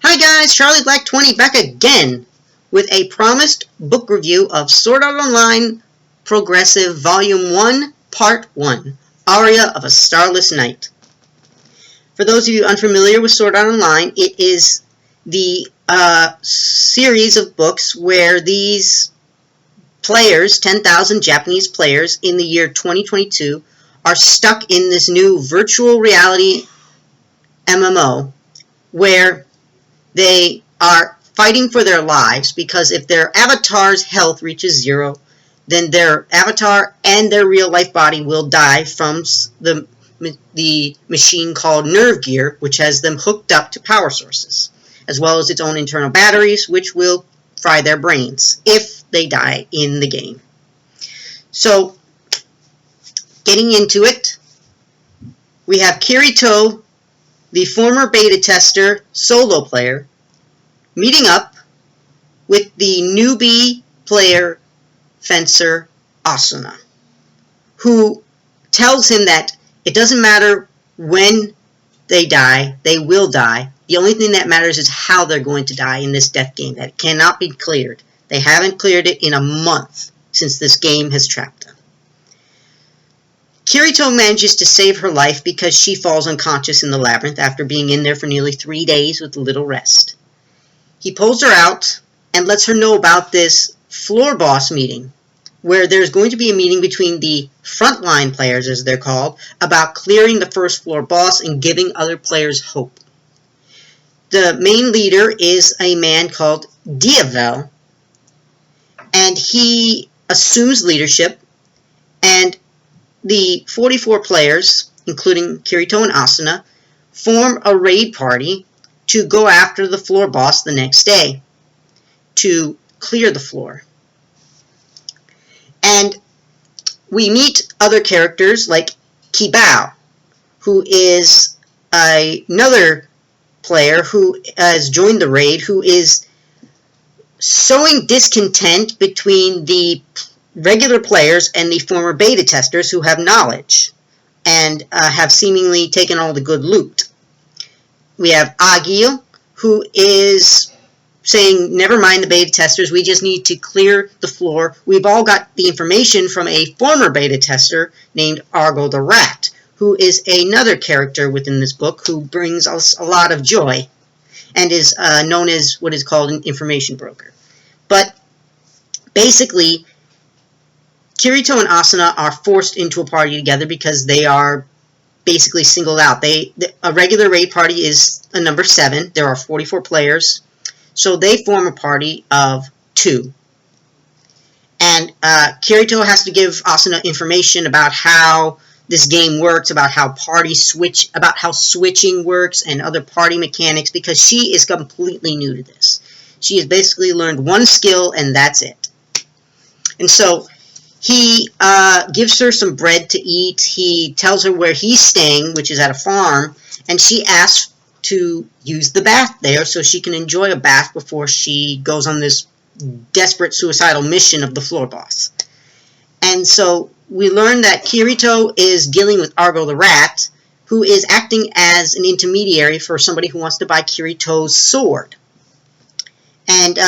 Hi guys, Charlie Black 20 back again with a promised book review of Sword Art Online Progressive Volume 1, Part 1, Aria of a Starless Night. For those of you unfamiliar with Sword Art Online, it is the series of books where these players, 10,000 Japanese players in the year 2022, are stuck in this new virtual reality MMO where they are fighting for their lives, because if their avatar's health reaches 0, then their avatar and their real life body will die from the machine called Nerve Gear, which has them hooked up to power sources, as well as its own internal batteries, which will fry their brains if they die in the game. So, getting into it, we have Kirito, the former beta tester solo player, meeting up with the newbie player fencer Asuna, who tells him that it doesn't matter when they die, they will die. The only thing that matters is how they're going to die in this death game. That cannot be cleared. They haven't cleared it in a month since this game has trapped them. Kirito manages to save her life because she falls unconscious in the labyrinth after being in there for nearly 3 days with little rest. He pulls her out and lets her know about this floor boss meeting, where there's going to be a meeting between the frontline players, as they're called, about clearing the first floor boss and giving other players hope. The main leader is a man called Diavel, and he assumes leadership, and the 44 players, including Kirito and Asuna, form a raid party to go after the floor boss the next day to clear the floor. And we meet other characters like Kibao, who is another player who has joined the raid, who is sowing discontent between the regular players and the former beta testers who have knowledge and have seemingly taken all the good loot. We have Agil, who is saying, never mind the beta testers, we just need to clear the floor. We've all got the information from a former beta tester named Argo the Rat, who is another character within this book who brings us a lot of joy and is known as what is called an information broker. But basically, Kirito and Asuna are forced into a party together because they are basically singled out. A regular raid party is a number 7. There are 44 players. So they form a party of 2. And Kirito has to give Asuna information about how this game works, about how switching works and other party mechanics, because she is completely new to this. She has basically learned one skill and that's it. And so he gives her some bread to eat. He tells her where he's staying, which is at a farm, and she asks to use the bath there so she can enjoy a bath before she goes on this desperate suicidal mission of the floor boss. And so we learn that Kirito is dealing with Argo the Rat, who is acting as an intermediary for somebody who wants to buy Kirito's sword. And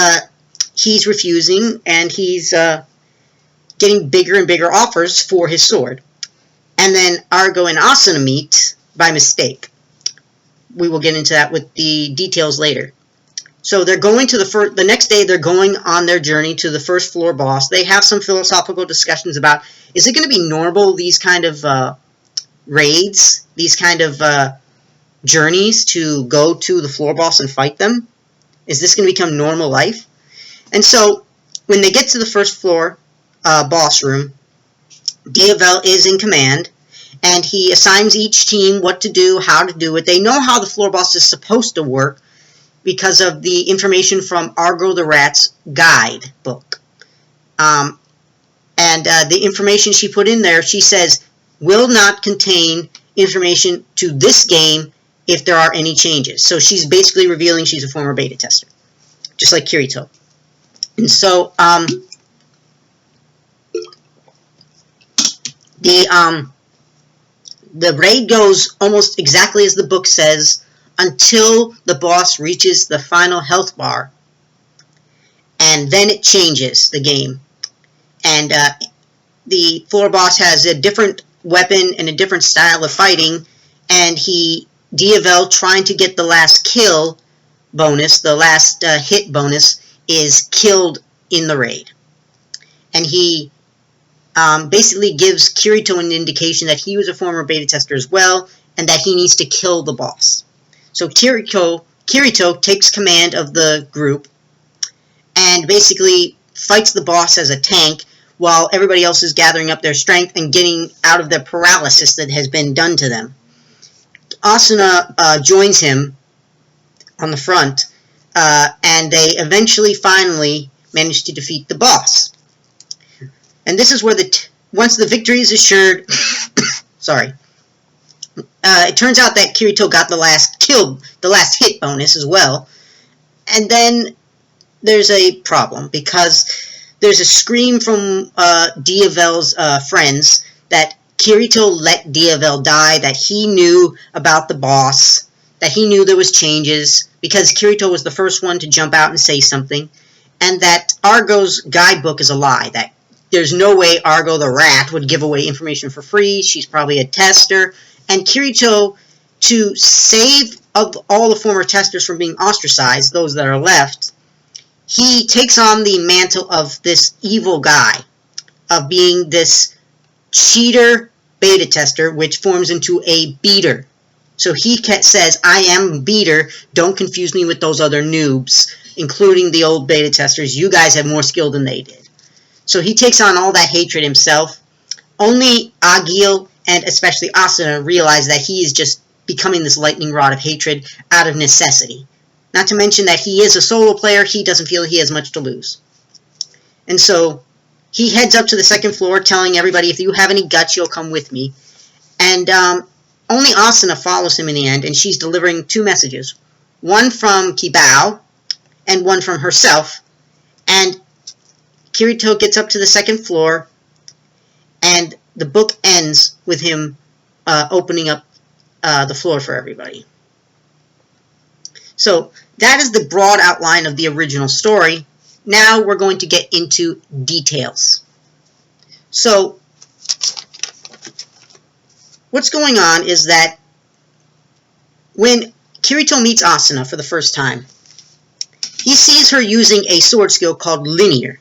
he's refusing, and he's getting bigger and bigger offers for his sword. And then Argo and Asuna meet by mistake. We will get into that with the details later. So they're going to the next day, they're going on their journey to the first floor boss. They have some philosophical discussions about, is it going to be normal, these kind of raids, these kind of journeys to go to the floor boss and fight them? Is this going to become normal life? And so when they get to the first floor boss room, Diavel is in command, and he assigns each team what to do, how to do it. They know how the floor boss is supposed to work because of the information from Argo the Rat's guide book. And the information she put in there, she says, will not contain information to this game if there are any changes. So she's basically revealing she's a former beta tester, just like Kirito. And so the raid goes almost exactly as the book says. until the boss reaches the final health bar. And then it changes the game. And the floor boss has a different weapon and a different style of fighting. And Diavel, trying to get the last kill bonus, the last hit bonus, is killed in the raid. And he basically gives Kirito an indication that he was a former beta tester as well, and that he needs to kill the boss. So Kirito takes command of the group, and basically fights the boss as a tank, while everybody else is gathering up their strength and getting out of the paralysis that has been done to them. Asuna joins him on the front, and they eventually finally manage to defeat the boss. And this is where once the victory is assured, sorry, it turns out that Kirito got the last hit bonus as well. And then there's a problem, because there's a scream from Diavel's friends that Kirito let Diavel die, that he knew about the boss, that he knew there was changes, because Kirito was the first one to jump out and say something, and that Argo's guidebook is a lie, that there's no way Argo the rat would give away information for free, she's probably a tester, and Kirito, to save all the former testers from being ostracized, those that are left, he takes on the mantle of this evil guy, of being this cheater beta tester, which forms into a beater. So he says, I am beater, don't confuse me with those other noobs, including the old beta testers, you guys have more skill than they did. So he takes on all that hatred himself. Only Agil, and especially Asuna, realize that he is just becoming this lightning rod of hatred out of necessity. Not to mention that he is a solo player, he doesn't feel he has much to lose. And so he heads up to the second floor, telling everybody, if you have any guts, you'll come with me. And only Asuna follows him in the end, and she's delivering two messages. One from Kibao, and one from herself. And Kirito gets up to the second floor, and the book ends with him opening up the floor for everybody. So that is the broad outline of the original story. Now we're going to get into details. So what's going on is that when Kirito meets Asuna for the first time, he sees her using a sword skill called Linear.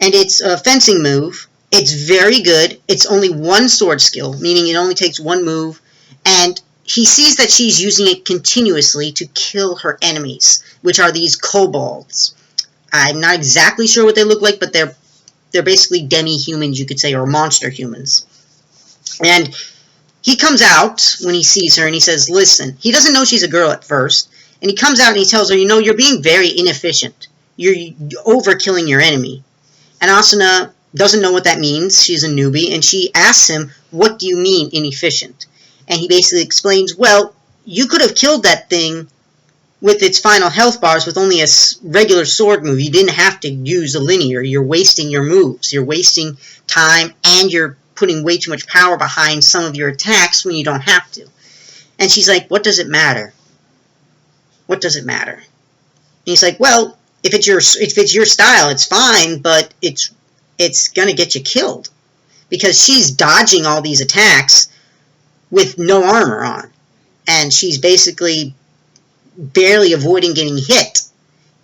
And it's a fencing move. It's very good. It's only one sword skill, meaning it only takes one move. And he sees that she's using it continuously to kill her enemies, which are these kobolds. I'm not exactly sure what they look like, but they're basically demi-humans, you could say, or monster humans. And he comes out when he sees her, and he says, listen, he doesn't know she's a girl at first, and he comes out and he tells her, you know, you're being very inefficient. You're overkilling your enemy. And Asuna doesn't know what that means. She's a newbie, and she asks him, what do you mean inefficient? And he basically explains, well, you could have killed that thing with its final health bars with only a regular sword move. You didn't have to use a linear. You're wasting your moves. You're wasting time, and you're putting way too much power behind some of your attacks when you don't have to. And she's like, what does it matter? What does it matter? And he's like, well, if it's your style, it's fine, but it's gonna get you killed. Because she's dodging all these attacks with no armor on. And she's basically barely avoiding getting hit.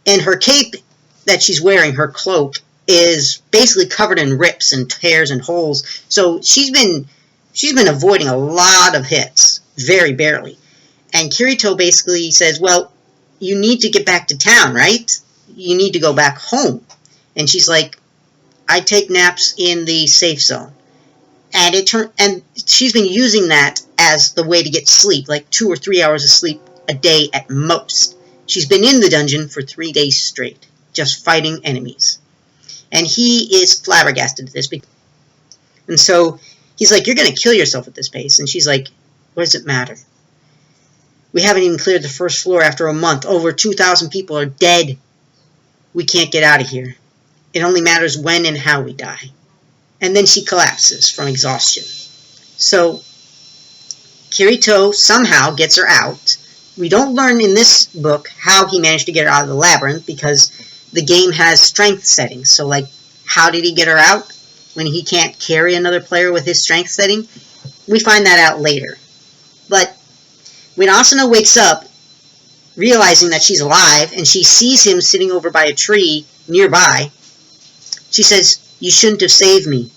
And her cape that she's wearing, her cloak, is basically covered in rips and tears and holes. So she's been avoiding a lot of hits, very barely. And Kirito basically says, well, you need to get back to town, right? You need to go back home. And she's like, I take naps in the safe zone. And she's been using that as the way to get sleep, like 2 or 3 hours of sleep a day at most. She's been in the dungeon for 3 days straight, just fighting enemies. And he is flabbergasted at this. And so he's like, you're going to kill yourself at this pace. And she's like, what does it matter? We haven't even cleared the first floor after a month. Over 2,000 people are dead. We can't get out of here. It only matters when and how we die. And then she collapses from exhaustion. So Kirito somehow gets her out. We don't learn in this book how he managed to get her out of the labyrinth because the game has strength settings. So, like, how did he get her out when he can't carry another player with his strength setting? We find that out later. But when Asuna wakes up, realizing that she's alive, and she sees him sitting over by a tree nearby, she says, "You shouldn't have saved me."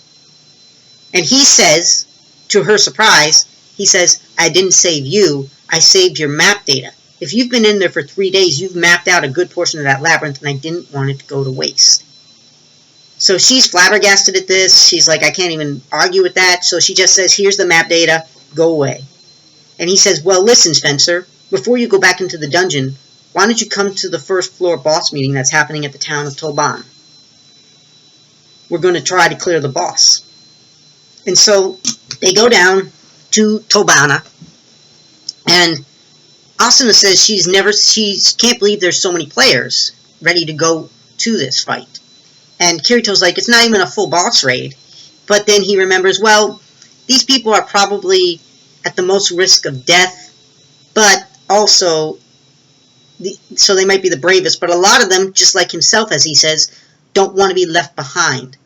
And he says, to her surprise, he says, "I didn't save you, I saved your map data. If you've been in there for 3 days, you've mapped out a good portion of that labyrinth, and I didn't want it to go to waste." So she's flabbergasted at this. She's like, I can't even argue with that. So she just says, "Here's the map data, go away." And he says, "Well, listen, Spencer, before you go back into the dungeon, why don't you come to the first floor boss meeting that's happening at the town of Toban? We're going to try to clear the boss." And so they go down to Tobana, and Asuna says she can't believe there's so many players ready to go to this fight. And Kirito's like, it's not even a full boss raid. But then he remembers, well, these people are probably at the most risk of death, but also, so they might be the bravest, but a lot of them, just like himself, as he says, don't want to be left behind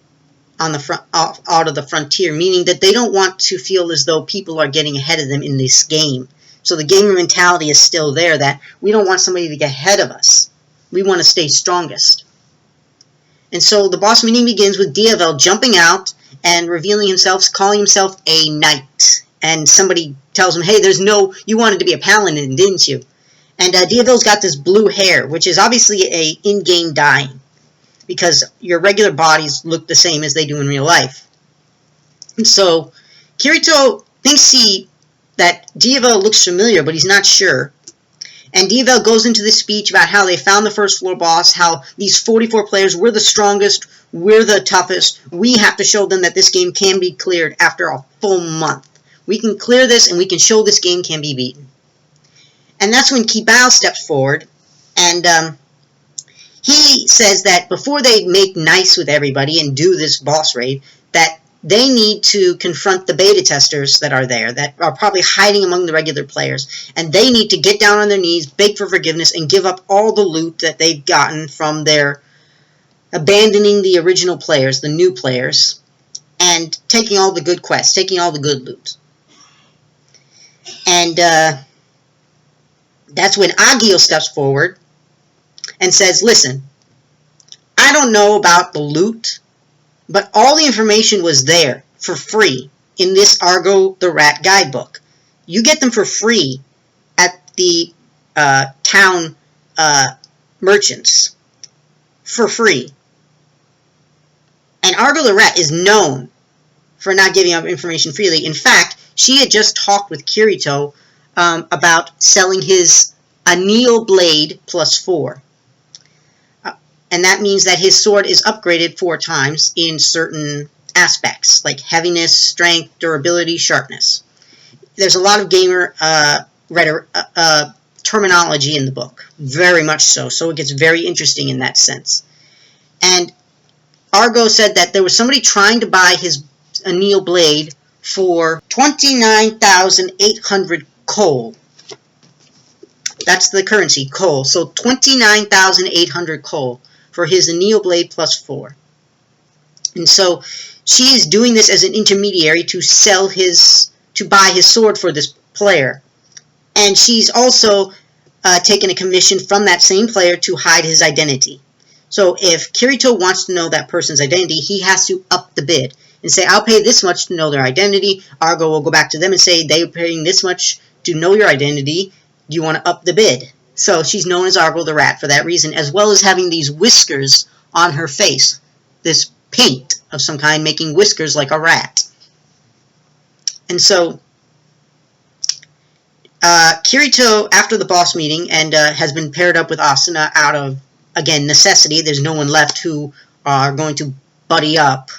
on the front, out of the frontier, meaning that they don't want to feel as though people are getting ahead of them in this game. So the gamer mentality is still there, that we don't want somebody to get ahead of us. We want to stay strongest. And so the boss meeting begins with Diavel jumping out and revealing himself, calling himself a knight. And somebody tells him, hey, you wanted to be a paladin, didn't you? And Diavel's got this blue hair, which is obviously a in-game dyeing, because your regular bodies look the same as they do in real life. And so Kirito thinks that Diavel looks familiar, but he's not sure. And Diavel goes into this speech about how they found the first floor boss, how these 44 players, we're the strongest, we're the toughest, we have to show them that this game can be cleared after a full month. We can clear this, and we can show this game can be beaten. And that's when Kibao steps forward, and he says that before they make nice with everybody and do this boss raid, that they need to confront the beta testers that are there, that are probably hiding among the regular players. And they need to get down on their knees, beg for forgiveness, and give up all the loot that they've gotten from their abandoning the original players, the new players, and taking all the good quests, taking all the good loot. And that's when Agio steps forward and says, listen, I don't know about the loot, but all the information was there for free in this Argo the Rat guidebook. You get them for free at the town merchants. For free. And Argo the Rat is known for not giving up information freely. In fact, she had just talked with Kirito about selling his Anneal Blade +4. And that means that his sword is upgraded 4 times in certain aspects, like heaviness, strength, durability, sharpness. There's a lot of gamer terminology in the book, very much so. So it gets very interesting in that sense. And Argo said that there was somebody trying to buy his Anneal Blade for 29,800 coal. That's the currency, coal. So 29,800 coal for his Anneal Blade +4. And so she is doing this as an intermediary to buy his sword for this player. And she's also taken a commission from that same player to hide his identity. So if Kirito wants to know that person's identity, he has to up the bid and say, I'll pay this much to know their identity. Argo will go back to them and say, they're paying this much to know your identity. Do you want to up the bid? So she's known as Argo the Rat for that reason, as well as having these whiskers on her face. This paint of some kind making whiskers like a rat. And so Kirito, after the boss meeting, and has been paired up with Asuna out of, again, necessity. There's no one left who are going to buddy up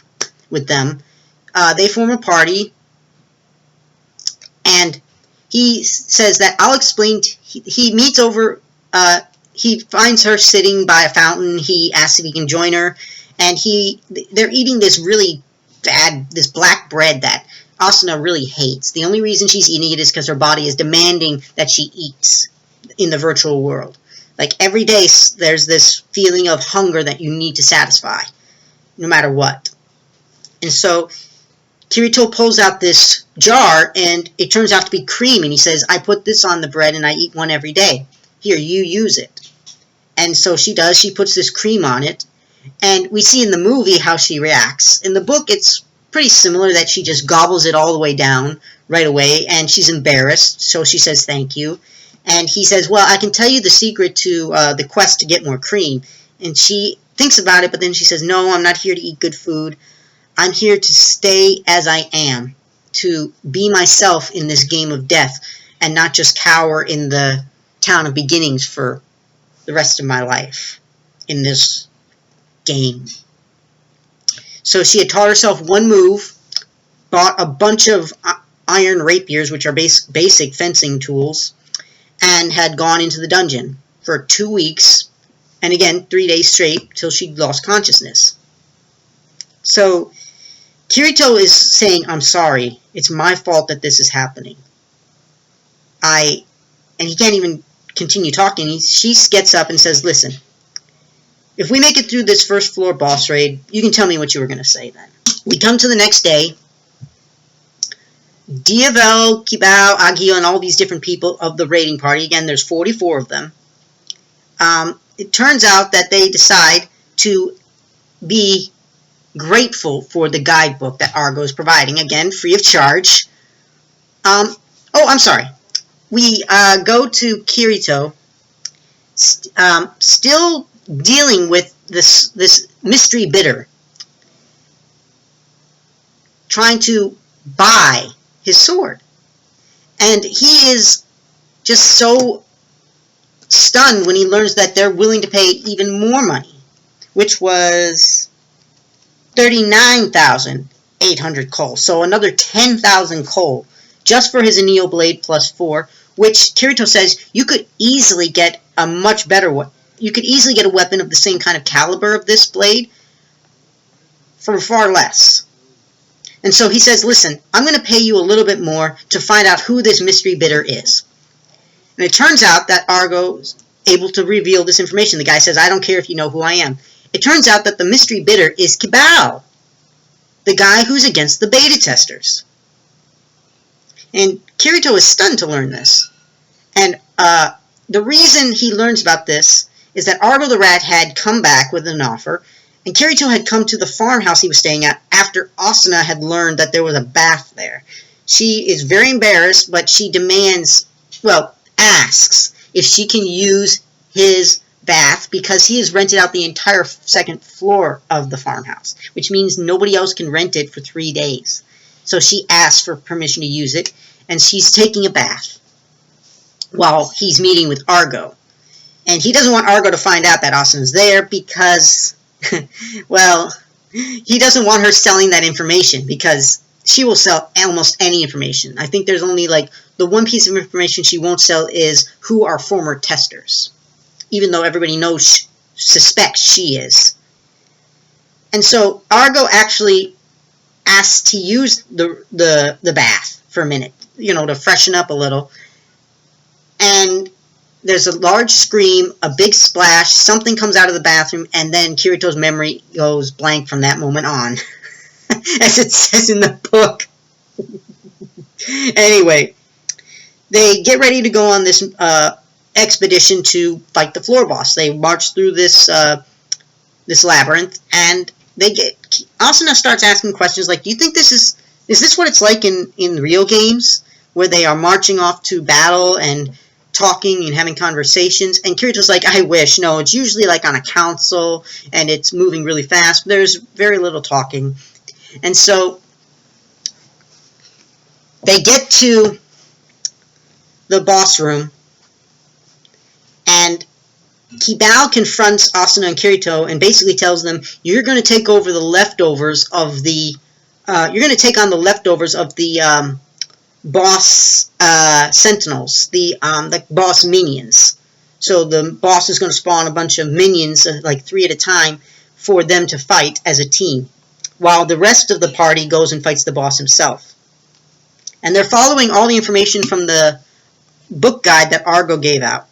with them. They form a party, and he says that I'll explain. He meets over. He finds her sitting by a fountain. He asks if he can join her, and they're eating this really bad, this black bread that Asuna really hates. The only reason she's eating it is because her body is demanding that she eats in the virtual world. Like every day there's this feeling of hunger that you need to satisfy, no matter what. And so Kirito pulls out this jar, and it turns out to be cream, and he says, I put this on the bread and I eat one every day. Here, you use it. And so she does. She puts this cream on it, and we see in the movie how she reacts. In the book, it's pretty similar, that she just gobbles it all the way down right away, and she's embarrassed, so she says thank you. And he says, well, I can tell you the secret to the quest to get more cream. And she thinks about it, but then she says, no, I'm not here to eat good food. I'm here to stay as I am, to be myself in this game of death, and not just cower in the town of beginnings for the rest of my life in this game. So she had taught herself one move, bought a bunch of iron rapiers, which are basic fencing tools, and had gone into the dungeon for 2 weeks, and again 3 days straight till she lost consciousness. So Kirito is saying, I'm sorry, it's my fault that this is happening. And he can't even continue talking. She gets up and says, listen, if we make it through this first floor boss raid, you can tell me what you were going to say then. We come to the next day. Diavel, Kibao, Agio, and all these different people of the raiding party, again, there's 44 of them. It turns out that they decide to be grateful for the guidebook that Argo is providing, again, free of charge. I'm sorry. We go to Kirito, still dealing with this mystery bidder, trying to buy his sword. And he is just so stunned when he learns that they're willing to pay even more money, which was 39,800 coal. So another 10,000 coal just for his Aneo Blade plus 4, which Kirito says you could easily get a much better one. You could easily get a weapon of the same kind of caliber of this blade for far less. And so he says, listen, I'm going to pay you a little bit more to find out who this mystery bidder is. And it turns out that Argo's able to reveal this information. The guy says, I don't care if you know who I am. It turns out that the mystery bidder is Kibao, the guy who's against the beta testers. And Kirito is stunned to learn this. And the reason he learns about this is that Argo the Rat had come back with an offer, and Kirito had come to the farmhouse he was staying at after Asuna had learned that there was a bath there. She is very embarrassed, but she asks if she can use his bath because he has rented out the entire second floor of the farmhouse, which means nobody else can rent it for 3 days. So she asks for permission to use it, and she's taking a bath while he's meeting with Argo. And he doesn't want Argo to find out that Asuna's there because, well, he doesn't want her selling that information because she will sell almost any information. I think there's only the one piece of information she won't sell is who are former testers, even though everybody suspects she is. And so Argo actually asks to use the bath for a minute, to freshen up a little. And there's a large scream, a big splash, something comes out of the bathroom, and then Kirito's memory goes blank from that moment on, as it says in the book. Anyway, they get ready to go on this expedition to fight the floor boss. They march through this labyrinth, and Asuna starts asking questions like, do you think is this what it's like in real games, where they are marching off to battle and talking and having conversations? And Kirito's like, I wish. No, it's usually like on a council, and it's moving really fast. There's very little talking. And so they get to the boss room, and Kibao confronts Asuna and Kirito and basically tells them, you're going to take over the leftovers of the boss sentinels, the boss minions. So the boss is going to spawn a bunch of minions, 3 at a time, for them to fight as a team, while the rest of the party goes and fights the boss himself. And they're following all the information from the book guide that Argo gave out.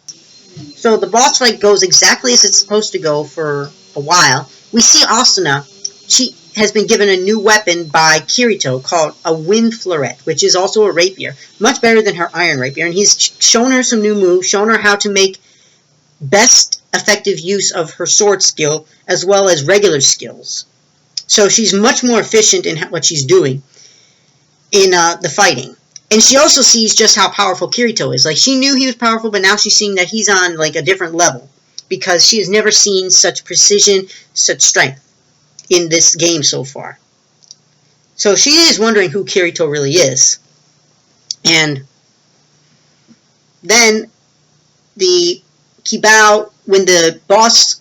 So the boss fight goes exactly as it's supposed to go for a while. We see Asuna. She has been given a new weapon by Kirito called a wind fleuret, which is also a rapier. Much better than her iron rapier. And he's shown her some new moves, shown her how to make best effective use of her sword skill as well as regular skills. So she's much more efficient in what she's doing in the fighting. And she also sees just how powerful Kirito is. Like, she knew he was powerful, but now she's seeing that he's on, like, a different level. Because she has never seen such precision, such strength in this game so far. So she is wondering who Kirito really is. And then the Kibao, when the boss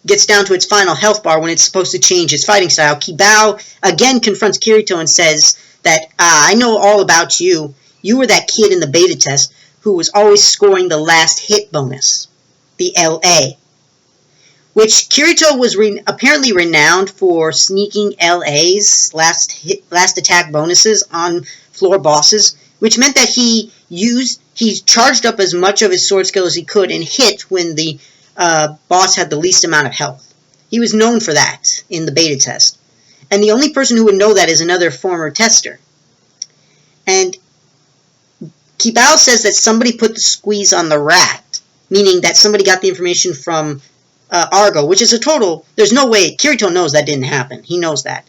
gets down to its final health bar, when it's supposed to change its fighting style, Kibao again confronts Kirito and says that, I know all about you. You were that kid in the beta test who was always scoring the last hit bonus, the LA. Which Kirito was apparently renowned for sneaking LAs, last attack bonuses, on floor bosses, which meant that he charged up as much of his sword skill as he could and hit when the boss had the least amount of health. He was known for that in the beta test. And the only person who would know that is another former tester. And Kibao says that somebody put the squeeze on the rat, meaning that somebody got the information from Argo, which is a total, there's no way, Kirito knows that didn't happen. He knows that.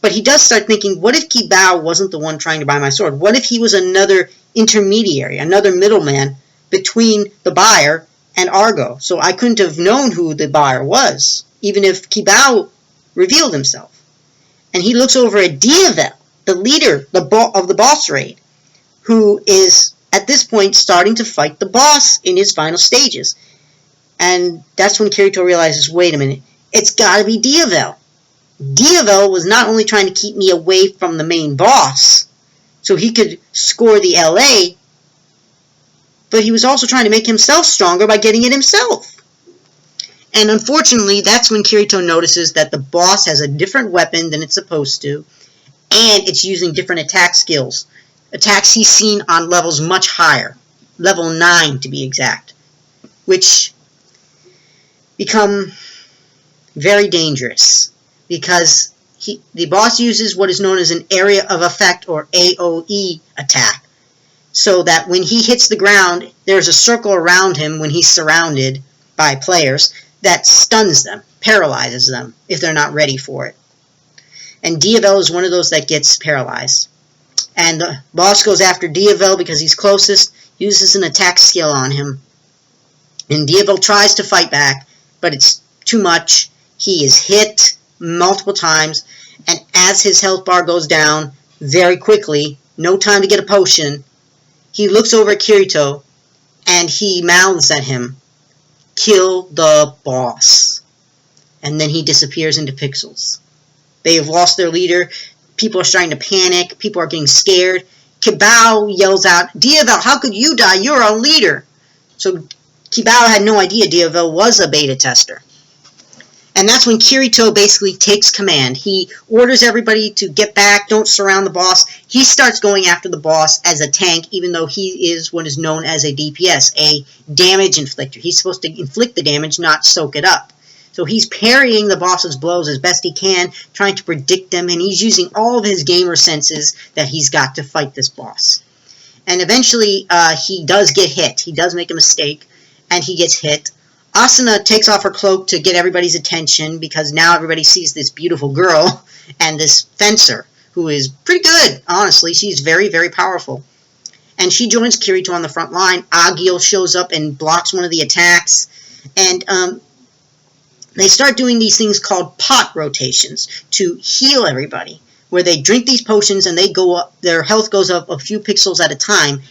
But he does start thinking, what if Kibao wasn't the one trying to buy my sword? What if he was another intermediary, another middleman between the buyer and Argo? So I couldn't have known who the buyer was, even if Kibao revealed himself. And he looks over at Diavel, the leader of the boss raid, who is, at this point, starting to fight the boss in his final stages. And that's when Kirito realizes, wait a minute, it's gotta be Diavel. Diavel was not only trying to keep me away from the main boss, so he could score the LA, but he was also trying to make himself stronger by getting it himself. And unfortunately, that's when Kirito notices that the boss has a different weapon than it's supposed to, and it's using different attack skills. Attacks he's seen on levels much higher, level 9 to be exact, which become very dangerous, because the boss uses what is known as an area of effect, or AOE attack, so that when he hits the ground, there's a circle around him when he's surrounded by players that stuns them, paralyzes them, if they're not ready for it. And Diavel is one of those that gets paralyzed. And the boss goes after Diavel because he's closest, uses an attack skill on him. And Diavel tries to fight back, but it's too much. He is hit multiple times, and as his health bar goes down very quickly, no time to get a potion, he looks over at Kirito, and he mouths at him, "Kill the boss." And then he disappears into pixels. They have lost their leader. People are starting to panic. People are getting scared. Kibao yells out, "Diavel, how could you die? You're our leader." So Kibao had no idea Diavel was a beta tester. And that's when Kirito basically takes command. He orders everybody to get back, don't surround the boss. He starts going after the boss as a tank, even though he is what is known as a DPS, a damage inflictor. He's supposed to inflict the damage, not soak it up. So he's parrying the boss's blows as best he can, trying to predict them, and he's using all of his gamer senses that he's got to fight this boss. And eventually, he does get hit. He does make a mistake, and he gets hit. Asuna takes off her cloak to get everybody's attention, because now everybody sees this beautiful girl and this fencer, who is pretty good, honestly. She's very, very powerful. And she joins Kirito on the front line. Agil shows up and blocks one of the attacks. And they start doing these things called pot rotations to heal everybody, where they drink these potions and they go up, their health goes up a few pixels at a time.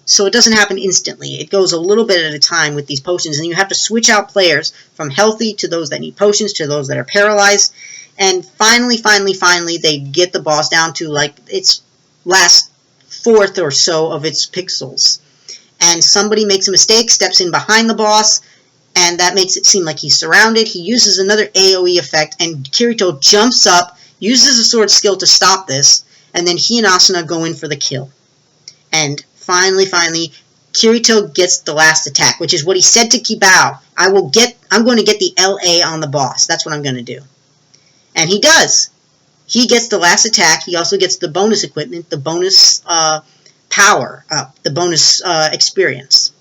So it doesn't happen instantly. It goes a little bit at a time with these potions, and you have to switch out players from healthy to those that need potions to those that are paralyzed. And finally, they get the boss down to like its last fourth or so of its pixels. And somebody makes a mistake, steps in behind the boss, and that makes it seem like he's surrounded. He uses another AoE effect, and Kirito jumps up, uses a sword skill to stop this, and then he and Asuna go in for the kill. And finally, Kirito gets the last attack, which is what he said to Kibao. I'm going to get the LA on the boss. That's what I'm going to do. And he does. He gets the last attack. He also gets the bonus equipment, the bonus power up, the bonus experience.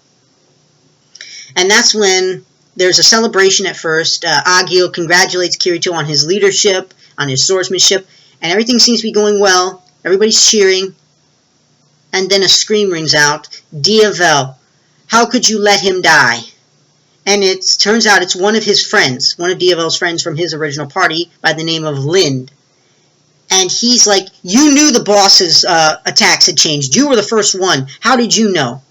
And that's when there's a celebration at first. Agio congratulates Kirito on his leadership, on his swordsmanship, and everything seems to be going well. Everybody's cheering. And then a scream rings out, Diavel, how could you let him die? And it turns out it's one of his friends, one of Diavel's friends from his original party by the name of Lind. And he's like, you knew the boss's attacks had changed. You were the first one. How did you know?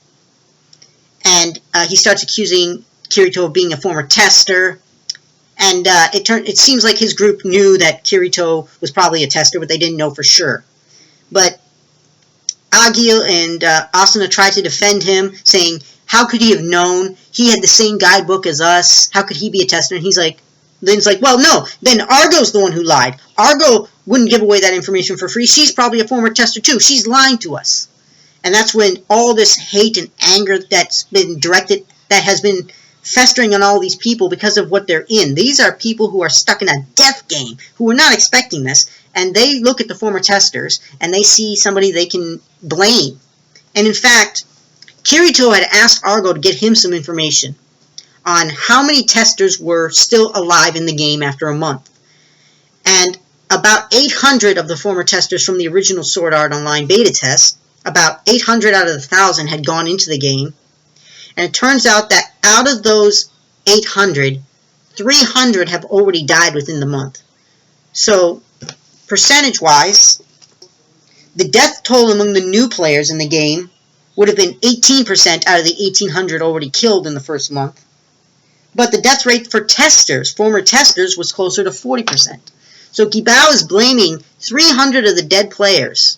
And he starts accusing Kirito of being a former tester. And it seems like his group knew that Kirito was probably a tester, but they didn't know for sure. But Agio and Asuna try to defend him, saying, how could he have known? He had the same guidebook as us. How could he be a tester? And Lynn's like, well, no, then Argo's the one who lied. Argo wouldn't give away that information for free. She's probably a former tester too. She's lying to us. And that's when all this hate and anger that's been directed, that has been festering on all these people because of what they're in. These are people who are stuck in a death game, who are not expecting this. And they look at the former testers, and they see somebody they can blame. And in fact, Kirito had asked Argo to get him some information on how many testers were still alive in the game after a month. And about 800 of the former testers from the original Sword Art Online beta test, about 800 out of the 1,000 had gone into the game. And it turns out that out of those 800, 300 have already died within the month. So, percentage-wise, the death toll among the new players in the game would have been 18% out of the 1,800 already killed in the first month. But the death rate for testers, former testers, was closer to 40%. So Kibao is blaming 300 of the dead players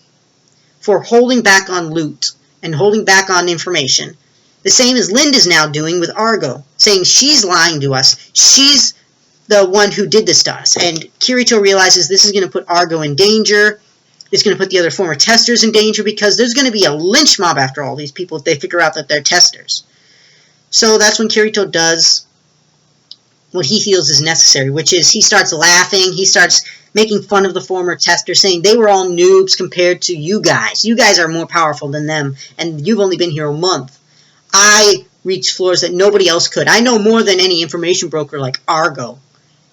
for holding back on loot and holding back on information. The same as Lind is now doing with Argo, saying she's lying to us. She's the one who did this to us. And Kirito realizes this is going to put Argo in danger. It's going to put the other former testers in danger because there's going to be a lynch mob after all these people if they figure out that they're testers. So that's when Kirito does what he feels is necessary, which is he starts laughing. He starts making fun of the former testers, saying they were all noobs compared to you guys. You guys are more powerful than them, and you've only been here a month. I reached floors that nobody else could. I know more than any information broker like Argo.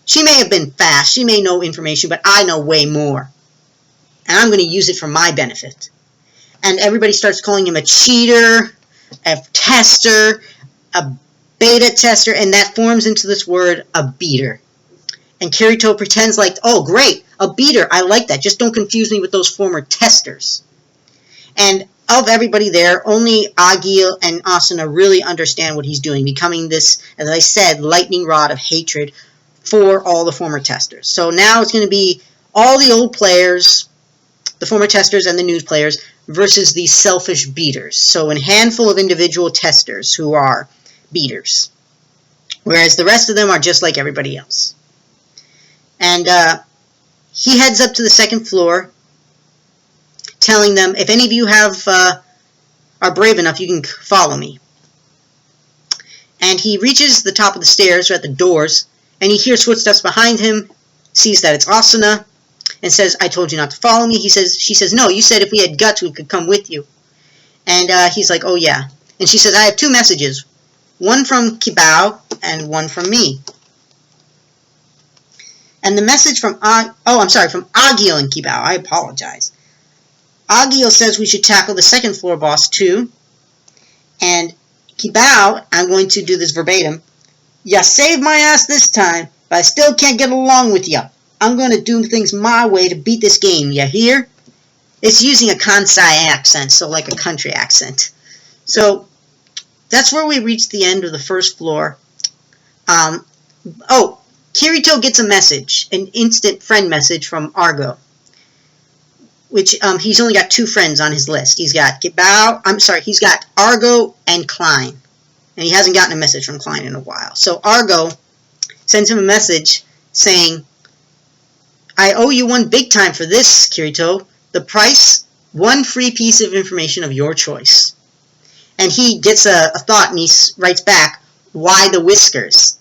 She may have been fast. She may know information, but I know way more. And I'm going to use it for my benefit. And everybody starts calling him a cheater, a tester, a beta tester, and that forms into this word, a beater. And Kirito pretends like, oh, great, a beater, I like that. Just don't confuse me with those former testers. And of everybody there, only Agio and Asuna really understand what he's doing, becoming this, as I said, lightning rod of hatred for all the former testers. So now it's going to be all the old players, the former testers and the new players, versus these selfish beaters. So a handful of individual testers who are beaters, whereas the rest of them are just like everybody else. And he heads up to the second floor, telling them, if any of you are brave enough, you can follow me. And he reaches the top of the stairs, or at the doors, and he hears footsteps behind him, sees that it's Asuna, and says, I told you not to follow me. She says, no, you said if we had guts, we could come with you. And he's like, oh yeah. And she says, I have two messages. One from Kibao and one from me. And the message from, from Agio and Kibao. I apologize. Agio says we should tackle the second floor boss too. And Kibao, I'm going to do this verbatim. Ya saved my ass this time, but I still can't get along with ya. I'm going to do things my way to beat this game, ya hear? It's using a Kansai accent, so like a country accent. So, that's where we reach the end of the first floor. Kirito gets a message, an instant friend message from Argo. Which, he's only got 2 friends on his list. He's got he's got Argo and Klein. And he hasn't gotten a message from Klein in a while. So Argo sends him a message saying, I owe you one big time for this, Kirito. The price one free piece of information of your choice. And he gets a thought, and he writes back, why the whiskers?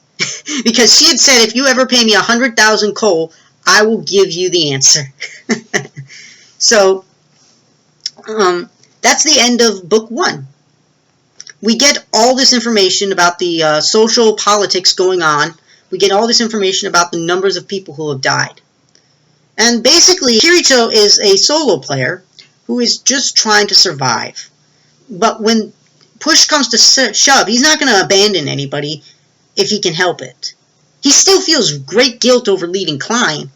Because she had said, if you ever pay me 100,000 coal, I will give you the answer. So, that's the end of book 1. We get all this information about the social politics going on. We get all this information about the numbers of people who have died. And basically, Kirito is a solo player who is just trying to survive. But when push comes to shove, he's not going to abandon anybody if he can help it. He still feels great guilt over leaving Klein,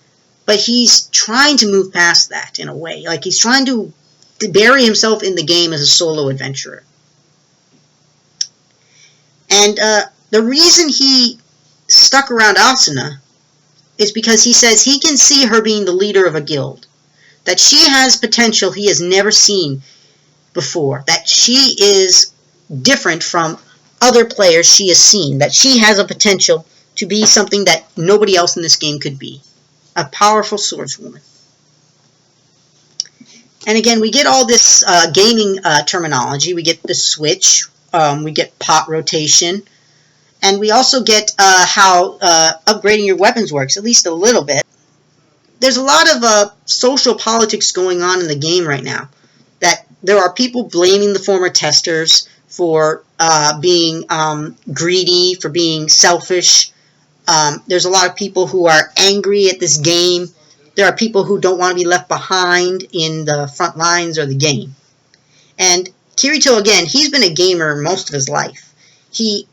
but he's trying to move past that in a way. Like he's trying to bury himself in the game as a solo adventurer. And the reason he stuck around Asuna is because he says he can see her being the leader of a guild. That she has potential he has never seen before. That she is different from other players she has seen. That she has a potential to be something that nobody else in this game could be. A powerful swordswoman. And again, we get all this gaming terminology. We get the switch. We get pot rotation. And we also get how upgrading your weapons works, at least a little bit. There's a lot of social politics going on in the game right now. That there are people blaming the former testers for being greedy, for being selfish. There's a lot of people who are angry at this game. There are people who don't want to be left behind in the front lines of the game. And Kirito, again, he's been a gamer most of his life. He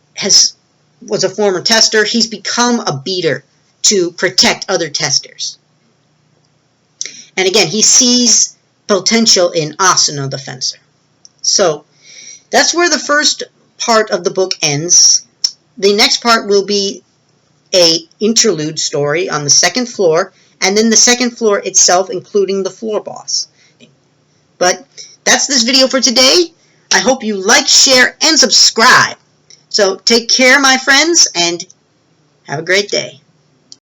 was a former tester. He's become a beater to protect other testers. And again, he sees potential in Asuna the Fencer. So, that's where the first part of the book ends. The next part will be an interlude story on the second floor, and then the second floor itself, including the floor boss. But that's this video for today. I hope you like, share, and subscribe. So take care, my friends, and have a great day.